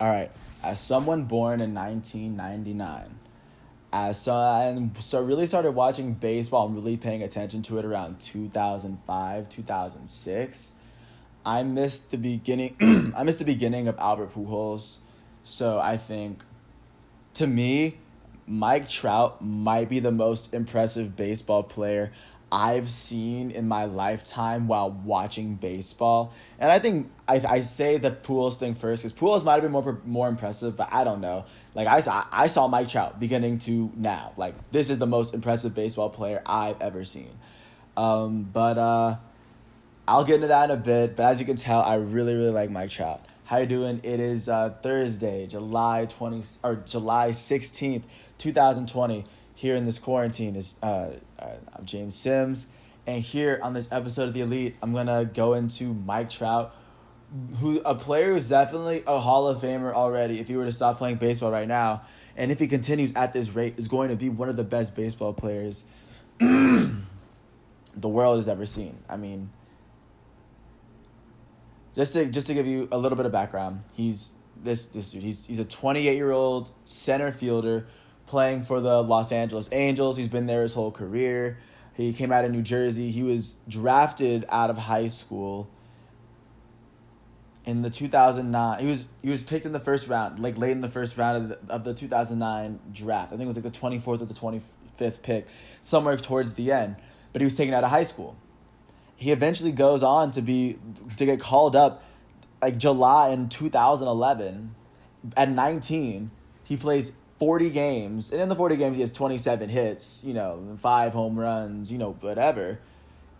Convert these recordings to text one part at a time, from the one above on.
All right. As someone born in 1999, so really started watching baseball and really paying attention to it around 2005, 2006. I missed the beginning. I missed the beginning of Albert Pujols. So I think, to me, Mike Trout might be the most impressive baseball player I've seen in my lifetime while watching baseball. And I think I say the Pujols thing first because Pujols might have been more impressive, but I don't know. Like I saw Mike Trout beginning to now. Like this is the most impressive baseball player I've ever seen. But I'll get into that in a bit. But as you can tell, I really like Mike Trout. How you doing? It is Thursday, July 16th, 2020. Here in this quarantine is I'm James Sims, and here on this episode of The Elite, I'm gonna go into Mike Trout, who a player who's definitely a Hall of Famer already. If he were to stop playing baseball right now, and if he continues at this rate, is going to be one of the best baseball players the world has ever seen. I mean, just to give you a little bit of background, he's this dude. He's a 28-year-old center fielder playing for the Los Angeles Angels. He's been there his whole career. He came out of New Jersey. He was drafted out of high school in the 2009. He was picked in the first round, like late in the first round of the 2009 draft. I think it was like the 24th or the 25th pick, somewhere towards the end. But he was taken out of high school. He eventually goes on to get called up like July in 2011. At 19, he plays 40 games, and in the 40 games he has 27 hits, 5 home runs, whatever,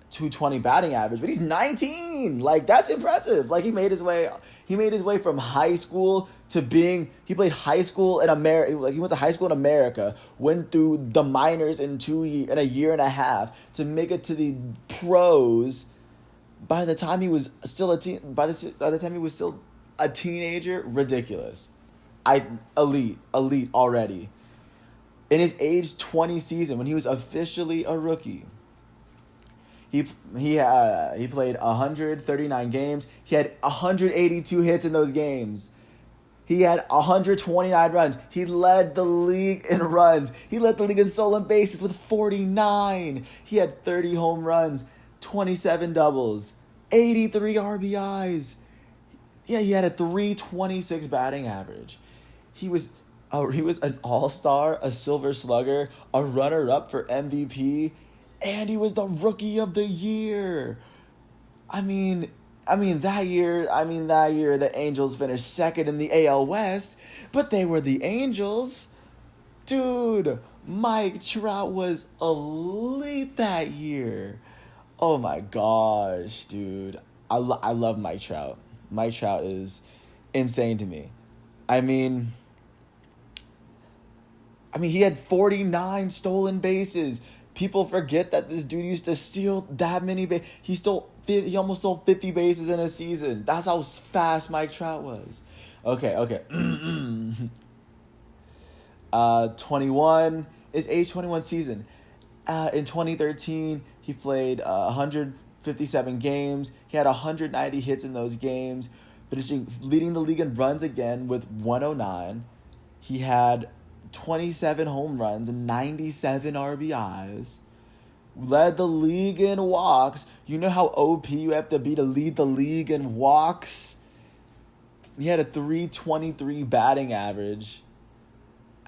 220 batting average, but he's 19. Like that's impressive. Like he made his way from high school to he played high school in America. Like he went to high school in America, went through the minors in a year and a half to make it to the pros. By the time he was still a teenager, ridiculous. Elite already. In his age 20 season, when he was officially a rookie, he played 139 games. He had 182 hits in those games. He had 129 runs. He led the league in runs. He led the league in stolen bases with 49. He had 30 home runs, 27 doubles, 83 RBIs. Yeah, he had a 326 batting average. He was an all-star, a silver slugger, a runner-up for MVP, and he was the rookie of the year. I mean that year the Angels finished second in the AL West, but they were the Angels. Dude, Mike Trout was elite that year. Oh my gosh, dude. I love Mike Trout. Mike Trout is insane to me. I mean, he had 49 stolen bases. People forget that this dude used to steal that many bases. He almost stole 50 bases in a season. That's how fast Mike Trout was. Okay. age 21 season. In 2013, he played 157 games. He had 190 hits in those games, leading the league in runs again with 109. He had 27 home runs and 97 RBIs. Led the league in walks. You know how OP you have to be to lead the league in walks? He had a 323 batting average.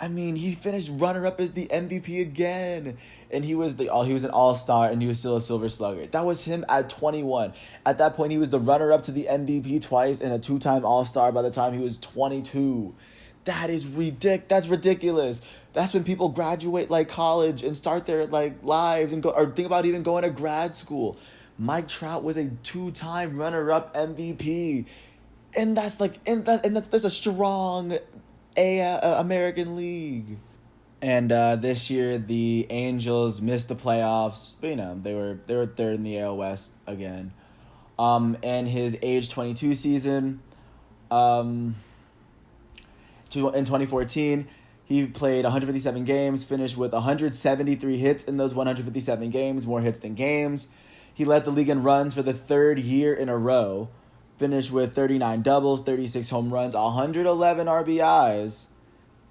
He finished runner-up as the MVP again. And he was an all-star, and he was still a silver slugger. That was him at 21. At that point, he was the runner-up to the MVP twice and a 2-time all-star by the time he was 22. That's ridiculous. That's when people graduate like college and start their lives and or think about even going to grad school. Mike Trout was a 2-time runner-up MVP. And that's a strong American League. And this year the Angels missed the playoffs, but they were third in the AL West again. And his age 22 season, in 2014, he played 157 games, finished with 173 hits in those 157 games, more hits than games. He led the league in runs for the third year in a row. Finished with 39 doubles, 36 home runs, 111 RBIs.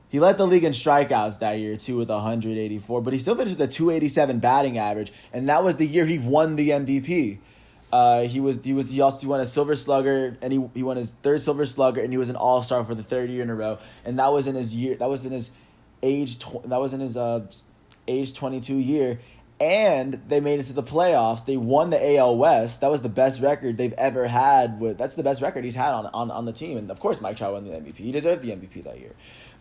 He led the league in strikeouts that year too with 184, but he still finished with a 287 batting average, and that was the year he won the MVP. He also won a Silver Slugger, and he won his third Silver Slugger, and he was an All-Star for the third year in a row, and that was in his age 22 year, and they made it to the playoffs. They won the AL West. That was the best record they've ever had. That's the best record he's had on the team, and of course Mike Trout won the MVP. He deserved the MVP that year,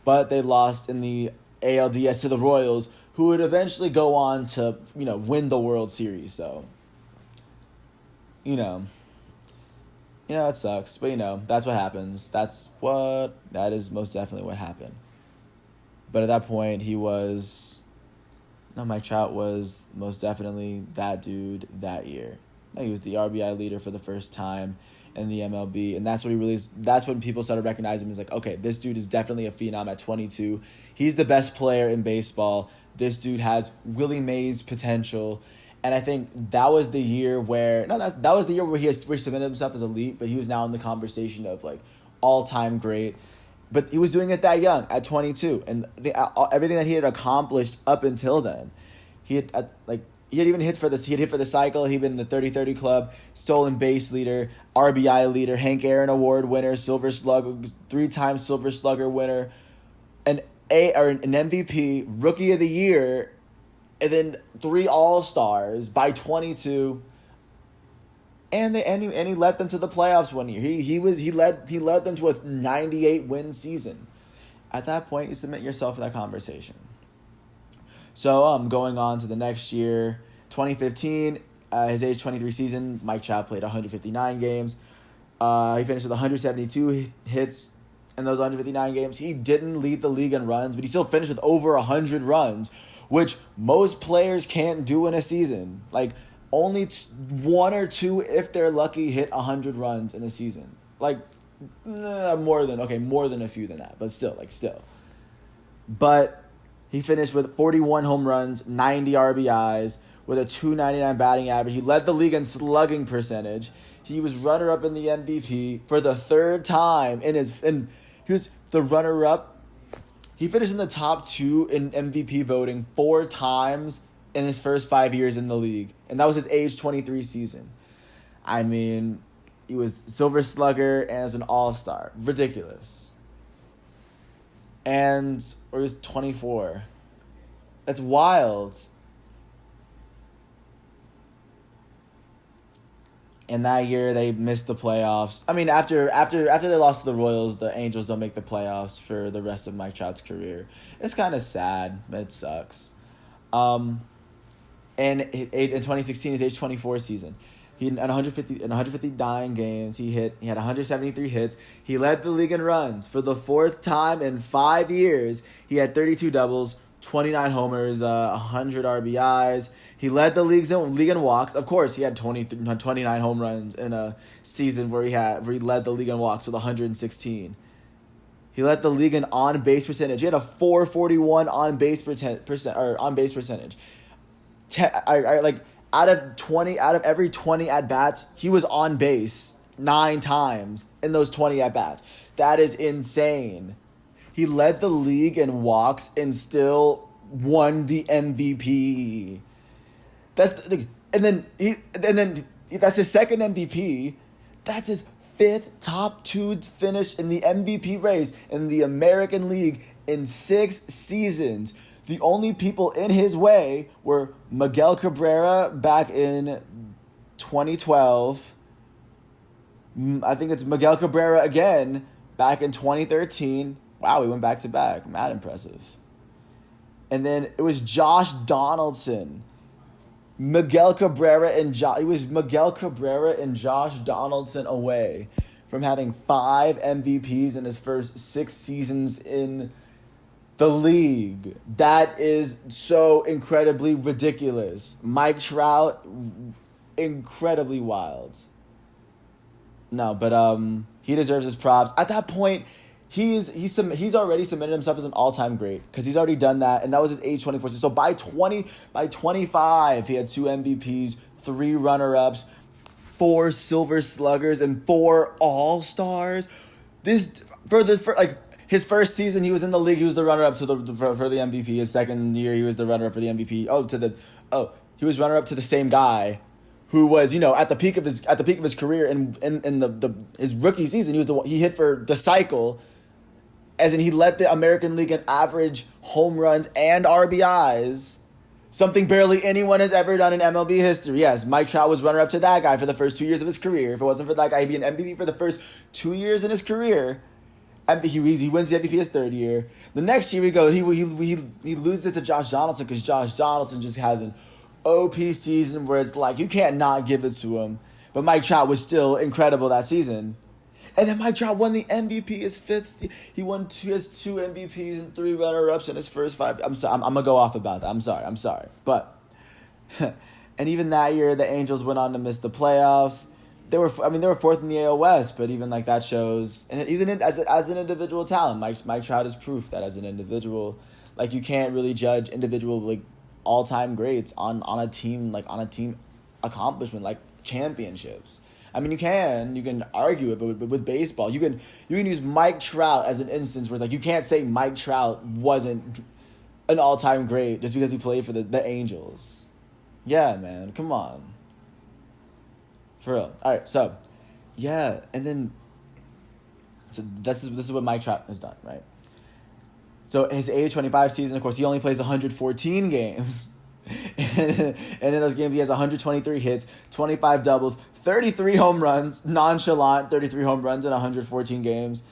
but they lost in the ALDS to the Royals, who would eventually go on to win the World Series. So. It sucks, but that's what happens. That is most definitely what happened. But at that point, Mike Trout was most definitely that dude that year. He was the RBI leader for the first time in the MLB, and that's when people started recognizing him as like, okay, this dude is definitely a phenom at 22. He's the best player in baseball. This dude has Willie Mays potential. And I think that was the year where he cemented himself as elite, but he was now in the conversation of like all-time great. But he was doing it that young at 22, and everything that he had accomplished up until then, he had even hit for this. He had hit for the cycle. He'd been in the 30-30 club, stolen base leader, RBI leader, Hank Aaron Award winner, Silver Slugger, 3-time Silver Slugger winner, an MVP, Rookie of the Year. And then 3 All-Stars by 22, and he led them to the playoffs one year. He led them to a 98-win season. At that point, you submit yourself for that conversation. So going on to the next year, 2015, his age 23 season, Mike Trout played 159 games. He finished with 172 hits in those 159 games. He didn't lead the league in runs, but he still finished with over 100 runs. Which most players can't do in a season. Like, only 1 or 2, if they're lucky, hit 100 runs in a season. Like, more than a few than that, but still. But he finished with 41 home runs, 90 RBIs, with a 299 batting average. He led the league in slugging percentage. He was runner-up in the MVP for the third time and he was the runner-up. He finished in the top 2 in MVP voting 4 times in his first 5 years in the league. And that was his age 23 season. I mean, he was Silver Slugger and as an All-Star. Ridiculous. Or he was 24. That's wild. And that year they missed the playoffs. I mean, after they lost to the Royals, the Angels don't make the playoffs for the rest of Mike Trout's career. It's kind of sad. It sucks. And in 2016, his age 24 season, he had 159 games. He had 173 hits. He led the league in runs for the 4th time in 5 years. He had 32 doubles, 29 homers, 100 RBIs. He led the league in walks. Of course, he had 29 home runs in a season where he led the league in walks with 116. He led the league in on base percentage. He had a 441 on base percentage. Out of every 20 at bats, he was on base 9 times in those 20 at bats. That is insane. He led the league in walks and still won the MVP. That's his second MVP. That's his 5th top 2 finish in the MVP race in the American League in 6 seasons. The only people in his way were Miguel Cabrera back in 2012. I think it's Miguel Cabrera again back in 2013. Wow, we went back to back. Mad impressive. And then it was Josh Donaldson. Miguel Cabrera and Josh Donaldson away from having 5 MVPs in his first 6 seasons in the league. That is so incredibly ridiculous. Mike Trout, incredibly wild. No, but he deserves his props. At that point, he's already cemented himself as an all-time great because he's already done that, and that was his age 24. So by 25, he had 2 MVPs, 3 runner-ups, 4 Silver Sluggers and 4 All-Stars. This for like his first season, he was in the league. He was the runner-up to for the MVP. His second year, he was the runner-up for the MVP. He was runner-up to the same guy, who was at the peak of his career in his rookie season. He was he hit for the cycle, as in he led the American League in average home runs and RBIs. Something barely anyone has ever done in MLB history. Yes, Mike Trout was runner-up to that guy for the first 2 years of his career. If it wasn't for that guy, he'd be an MVP for the first 2 years in his career. He wins the MVP his third year. The next year he loses it to Josh Donaldson because Josh Donaldson just has an OP season where it's like you can't not give it to him. But Mike Trout was still incredible that season. And then Mike Trout won the MVP his fifth. He has 2 MVPs and 3 runner-ups in his first 5. I'm gonna go off about that. I'm sorry. But and even that year, the Angels went on to miss the playoffs. They were 4th in the AL West, but even like that shows. And he's as an individual talent. Mike Trout is proof that as an individual, like you can't really judge individual like all-time greats on a team accomplishment like championships. I mean, you can argue it, but with baseball, you can use Mike Trout as an instance where it's like you can't say Mike Trout wasn't an all-time great just because he played for the Angels. Yeah, man, come on. For real. All right, so yeah, and then this is what Mike Trout has done, right? So his age 25 season, of course, he only plays 114 games. And in those games, he has 123 hits, 25 doubles, 33 home runs, nonchalant 33 home runs in 114 games,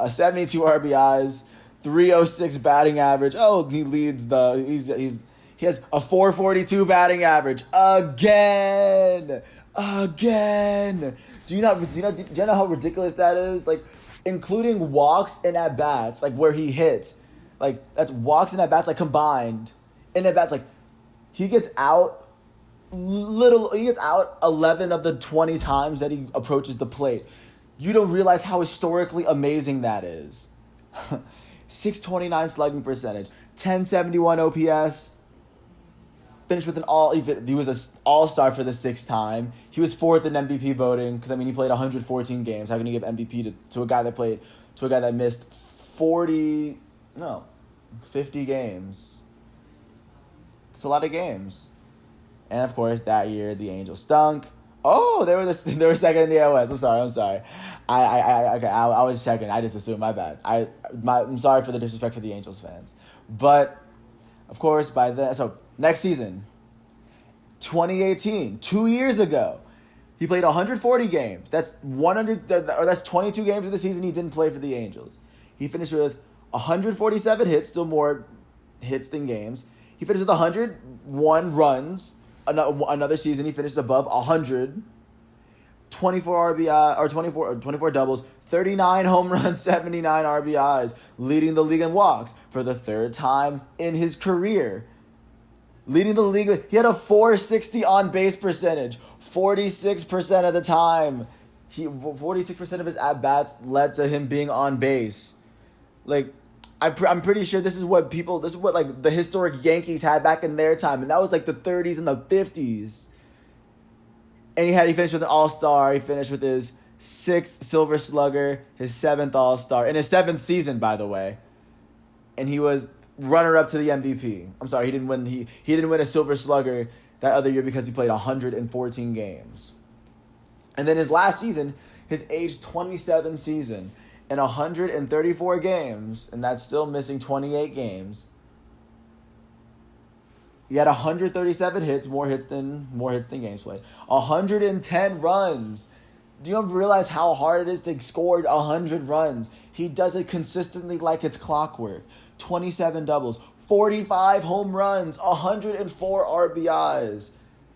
72 RBIs, 306 batting average. Oh, he leads he has a 442 batting average again. Do you know how ridiculous that is? Like, including walks and at bats, like where he hits, like that's walks and at bats like combined, and at bats like. He gets out 11 of the 20 times that he approaches the plate. You don't realize how historically amazing that is. 629 slugging percentage, 1071 OPS. Finished with he was an all-star for the 6th time. He was 4th in MVP voting because he played 114 games. How can you give MVP to a guy that missed 50 games? It's a lot of games. And of course, that year the Angels stunk. Oh, they were second in the AL West. I'm sorry. I was checking. I just assumed. My bad. I'm sorry for the disrespect for the Angels fans. But of course, next season, 2018, 2 years ago, he played 140 games. That's 22 games of the season he didn't play for the Angels. He finished with 147 hits, still more hits than games. He finished with 101 runs. Another season, he finished above 100. 24 RBI or 24 doubles, 39 home runs, 79 RBIs, leading the league in walks for the 3rd time in his career. Leading the league, he had a 460 on base percentage, 46% of the time. 46% of his at bats led to him being on base. Like. I'm pretty sure this is what like the historic Yankees had back in their time, and that was like the 30s and the 50s. And he finished with an all-star. He finished with his 6th Silver Slugger, his 7th all-star, in his 7th season, by the way. And he was runner-up to the MVP. I'm sorry, he didn't win. He didn't win a Silver Slugger that other year because he played 114 games. And then his last season, his age 27 season. In 134 games, and that's still missing 28 games. He had 137 hits, more hits than games played. 110 runs. Do you realize how hard it is to score 100 runs? He does it consistently like it's clockwork. 27 doubles, 45 home runs, 104 RBIs.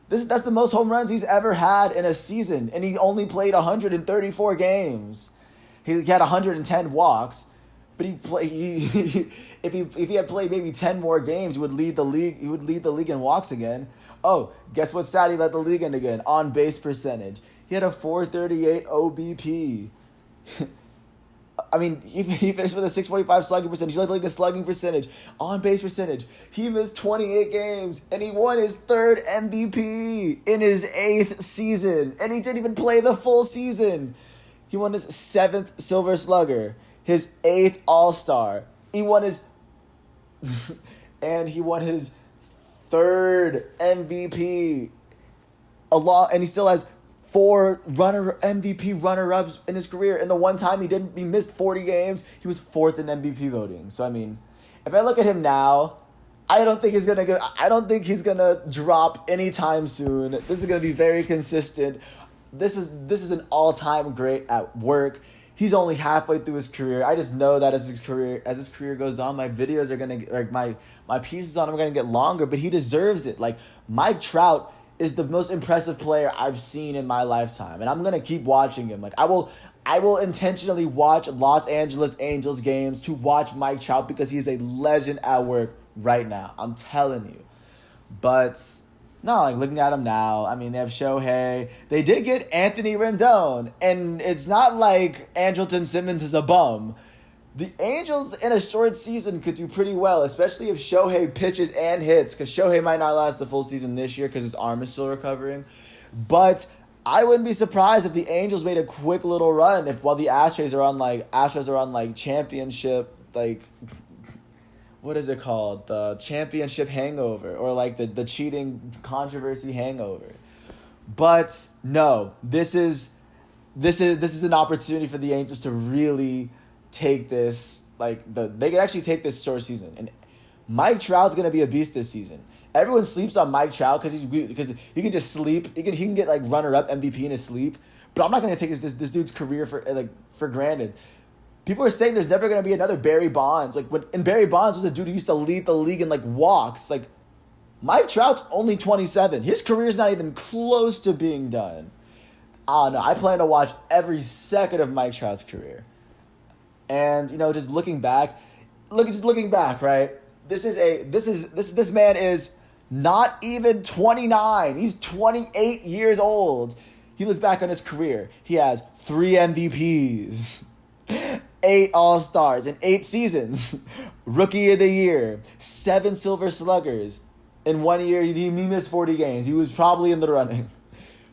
That's the most home runs he's ever had in a season, and he only played 134 games. He had 110 walks, but if he had played maybe 10 more games, he would lead the league. He would lead the league in walks again. Oh, guess what stat he led the league in again? On base percentage. He had a 438 OBP. I mean, he finished with a 645 slugging percentage. He led the league in slugging percentage, on base percentage. He missed 28 games, and he won his third MVP in his 8th season. And he didn't even play the full season. He won his 7th Silver Slugger, his 8th All-Star. He won his and he won his 3rd MVP. And he still has 4 MVP runner-ups in his career. And the one time he missed 40 games, he was 4th in MVP voting. So I mean, if I look at him now, I don't think he's gonna drop anytime soon. This is gonna be very consistent. This is an all-time great at work. He's only halfway through his career. I just know that as his career goes on, my videos are gonna, like, my pieces on him are gonna get longer. But he deserves it. Like, Mike Trout is the most impressive player I've seen in my lifetime, and I'm gonna keep watching him. Like, I will intentionally watch Los Angeles Angels games to watch Mike Trout because he's a legend at work right now. I'm telling you. But no, like, looking at him now, I mean, they have Shohei. They did get Anthony Rendon, and it's not like Andrelton Simmons is a bum. The Angels in a short season could do pretty well, especially if Shohei pitches and hits, because Shohei might not last the full season this year because his arm is still recovering. But I wouldn't be surprised if the Angels made a quick little run while the Astros are on like championship, like, what is it called? The championship hangover, or like the cheating controversy hangover. But no, this is an opportunity for the Angels to really take this, they can actually take this short season. And Mike Trout's gonna be a beast this season. Everyone sleeps on Mike Trout because he can just sleep. He can get like runner-up MVP in his sleep. But I'm not gonna take this dude's career for granted. People are saying there's never gonna be another Barry Bonds. And Barry Bonds was a dude who used to lead the league in walks. Like, Mike Trout's only 27. His career's not even close to being done. I don't know. I plan to watch every second of Mike Trout's career. And, just looking back, right? This man is not even 29. He's 28 years old. He looks back on his career. He has 3 MVPs, 8 All-Stars in 8 seasons, Rookie of the Year, 7 Silver Sluggers. In 1 year, he missed 40 games. He was probably in the running.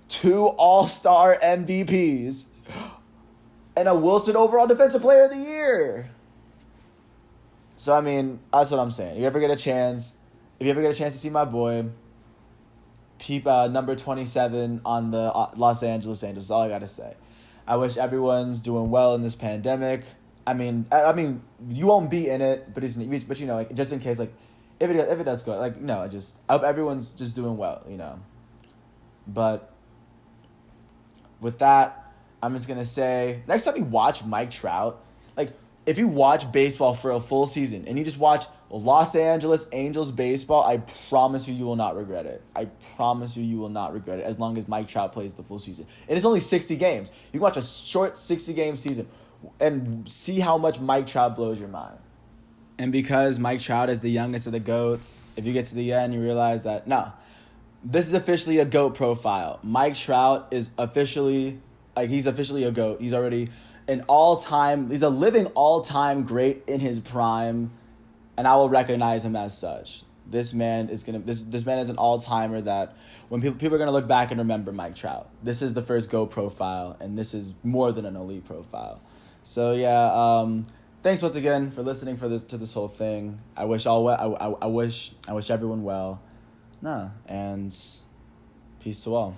2 All-Star MVPs. And a Wilson overall Defensive Player of the Year. So, I mean, that's what I'm saying. If you ever get a chance to see my boy, peep number 27 on the Los Angeles Angels. That's all I got to say. I wish everyone's doing well in this pandemic. I mean, you won't be in it, but just in case, if it does go, I hope everyone's just doing well, But with that, I'm just going to say, next time you watch Mike Trout, if you watch baseball for a full season and you just watch Los Angeles Angels baseball, I promise you will not regret it. I promise you will not regret it as long as Mike Trout plays the full season. And it's only 60 games. You can watch a short 60-game season and see how much Mike Trout blows your mind. And because Mike Trout is the youngest of the GOATs, if you get to the end, you realize that, this is officially a GOAT profile. Mike Trout is officially... he's officially a GOAT. He's already he's a living all-time great in his prime, and I will recognize him as such. This man is an all-timer that when people are going to look back and remember Mike Trout. This is the first GOAT profile, and this is more than an elite profile. So yeah, thanks once again for listening to this whole thing. I wish everyone well. And peace to all.